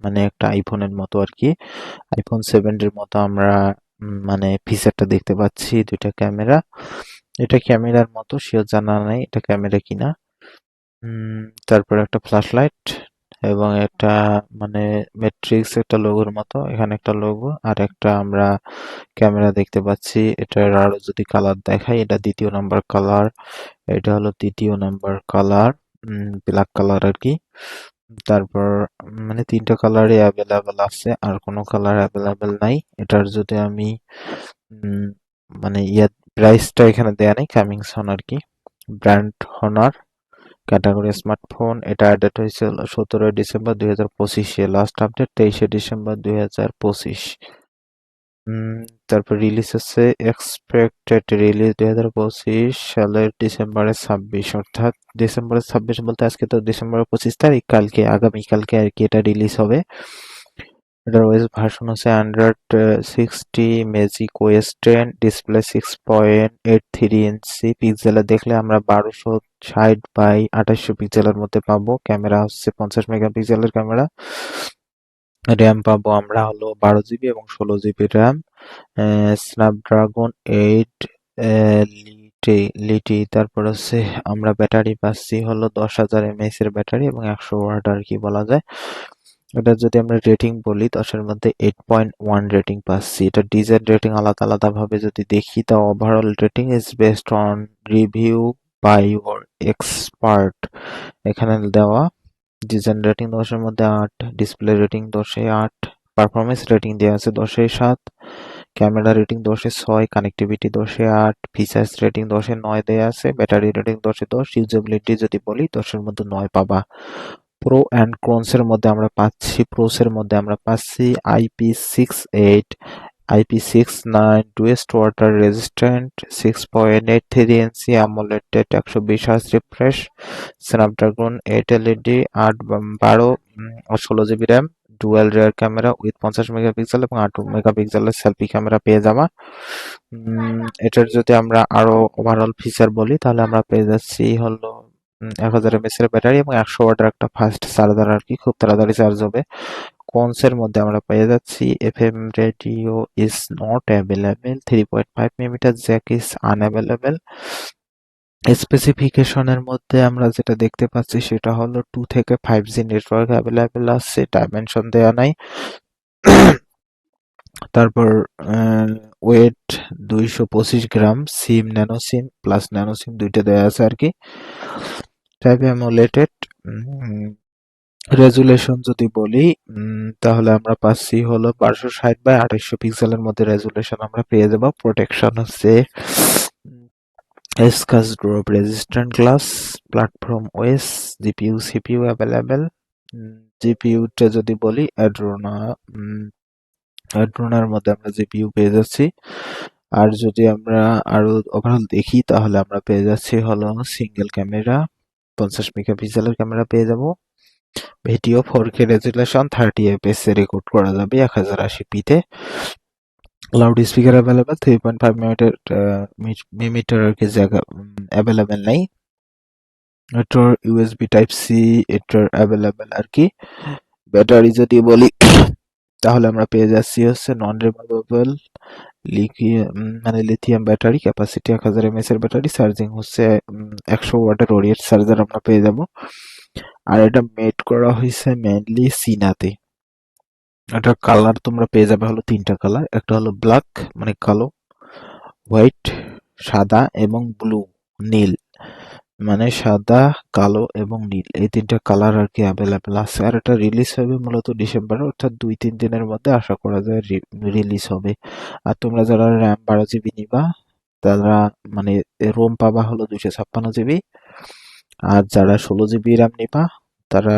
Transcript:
মানে একটা আইফোনের মতো আর কি। আইফোন 7 এর মতো আমরা মানে ফিচারটা দেখতে পাচ্ছি, দুইটা ক্যামেরা। এটা ক্যামেরার মতো শিওর জানা নাই এটা ক্যামেরা কিনা। উম, তারপর একটা ফ্ল্যাশ লাইট এবং একটা মানে ম্যাট্রিক্স একটা লোগোর মতো, এখানে একটা লোগো আর একটা আমরা ক্যামেরা দেখতে পাচ্ছি। এটার আরো যদি কালার দেখাই, এটা দ্বিতীয় নাম্বার কালার, এটা হলো তৃতীয় নাম্বার কালার, ব্ল্যাক কালার আর কি। তারপর মানে তিনটা কালারই অ্যাভেলেবেল আছে, আর কোনো কালার অ্যাভেলেবেল নাই। এটার যদি আমি উম, মানে প্রাইসটা এখানে দেয়া নেই, কামিং সন আর কি। Brand honours, category smartphone. এটা আপডেট হয়েছিল 17 ডিসেম্বর 2025-এ, লাস্ট আপডেট 23 ডিসেম্বর 2025। উম, তারপর রিলিজ হচ্ছে এক্সপেক্টেড রিলিজ 2025 সালের ডিসেম্বরের 26, অর্থাৎ ডিসেম্বরের 26 বলতে আজকে তো ডিসেম্বরের 25 তারিখ, কালকে আগামীকালকে আর কি এটা রিলিজ হবে। এটার ওএস ভার্সন হচ্ছে অ্যান্ড্রয়েড 60, ম্যাজিক ওএস 10, ডিসপ্লে 6.83 ইঞ্চি। পিক্সেলে দেখলে আমরা 1260 বাই 2800 পিক্সেলের মধ্যে পাবো। ক্যামেরা হচ্ছে 50 মেগাপিক্সেলের ক্যামেরা। র্যাম পাবো আমরা হলো 12 জিবি এবং 16 GB RAM. Snapdragon 8 litti litti. তারপর হচ্ছে আমরা ব্যাটারি পাচ্ছি হলো 10,000 mAh এর ব্যাটারি এবং 100 ওয়াট আর কি বলা যায়। এটা যদি আমরা রেটিং বলি, 10-এর মধ্যে 8.1 রেটিং পাচ্ছি। এটা ডিজাইন রেটিং আলাদা আলাদা ভাবে যদি দেখি, তা overall rating is based on review by your expert এখানে দেওয়া। ডিজাইন রেটিং 10-এর মধ্যে 8, ডিসপ্লে রেটিং 10-এ 8, পারফরমেন্স রেটিং দেওয়া আছে 10-এ 7, ক্যামেরা রেটিং 10-এ 6, কানেক্টিভিটি 10-এ 8, ফিচার্স রেটিং 10-এ 9 দেওয়া আছে, ব্যাটারি রেটিং 10-এ 10, ইউজেবিলিটি যদি বলি 10-এর মধ্যে 9 পাবা। প্রো অ্যান্ড ক্রোনস এর মধ্যে আমরা পাচ্ছি, প্রোস এর মধ্যে আমরা পাচ্ছি IP68, IP69, টুয়েস্ট water resistant, 6.83 inch AMOLED 120 Hz refresh, Snapdragon 8 LED, 8 12 আর 16 GB RAM, dual rear camera with 50 megapixel এবং 8 মেগাপিক্সেলের সেলফি ক্যামেরা পেয়ে যাবা। এটার যদি আমরা আরো ওভারঅল ফিচার বলি, তাহলে আমরা পেয়ে যাচ্ছি হলো 1000 mAh এর ব্যাটারি এবং 100 ওয়াটের একটা ফাস্ট চার্জার আর কি, খুব তাড়াতাড়ি চার্জ হবে। কনস এর মধ্যে আমরা পেয়ে যাচ্ছি FM radio is not available, 3.5 millimetre jack is unavailable. স্পেসিফিকেশনের মধ্যে আমরা যেটা দেখতে পাচ্ছি সেটা হলো 2 থেকে 5G নেটওয়ার্ক অ্যাভেলেবেল আছে, ডাইমেনশন দেওয়া নাই। তারপর weight 225 gram, SIM nano SIM plus nano SIM দুইটা দেওয়া আছে আর কি। টাইপ অ্যামোলেটেড। রেজুলেশন যদি বলি, তাহলে আমরা পাচ্ছি হলো 1260 বাই 2800 পিক্সেলের মধ্যে রেজুলেশন আমরা পেয়ে যাবো। প্রোটেকশন হচ্ছে এসকাস drop resistant glass, platform OS, GPU CPU available. জিপিইউটা যদি বলি অ্যাড্রোনার মধ্যে আমরা জিপিইউ পেয়ে যাচ্ছি। আর যদি আমরা আরো ওভারঅল দেখি, তাহলে আমরা পেয়ে যাচ্ছি হলো সিঙ্গেল ক্যামেরা, 50 মেগাপিক্সেলের ক্যামেরা পেয়ে যাব। ভিডিও 4K রেজুলেশন 30 fps এ রেকর্ড করা যাবে 1080p-তে। লাউড স্পিকার অ্যাভেলেবেল, 3.5 মিটার আর কি জায়গা অ্যাভেলেবেল নাই। এটার ইউএসবি টাইপ সি এটার অ্যাভেলেবেল আর কি। ব্যাটারি যদি বলি, তাহলে আমরা পেয়ে যাচ্ছি হচ্ছে non removable lithium battery, capacity 1000 mAh এর ব্যাটারি, চার্জিং হচ্ছে 100 ওয়াটের ওরিয়েন্ট চার্জার আমরা পেয়ে যাব। আর এটা মেড করা হয়েছে মেইনলি চীনাতে। এটার কালার তোমরা পেয়ে যাবে হলো তিনটা কালার, একটা হলো ব্ল্যাক মানে কালো, হোয়াইট সাদা এবং ব্লু নীল, মানে সাদা কালো এবং নীল, এই তিনটা কালার আর কি অ্যাভেলেবেল আছে। আর এটা রিলিজ হবে মূলত ডিসেম্বরে, অর্থাৎ 2-3 দিনের মধ্যে আশা করা যায় রিলিজ হবে। আর তোমরা যারা র্যাম 12 জিবি নিবা, তারা মানে রোম পাবা হলো 256 জিবি, আর যারা 16 জিবি র্যাম নিবা তারা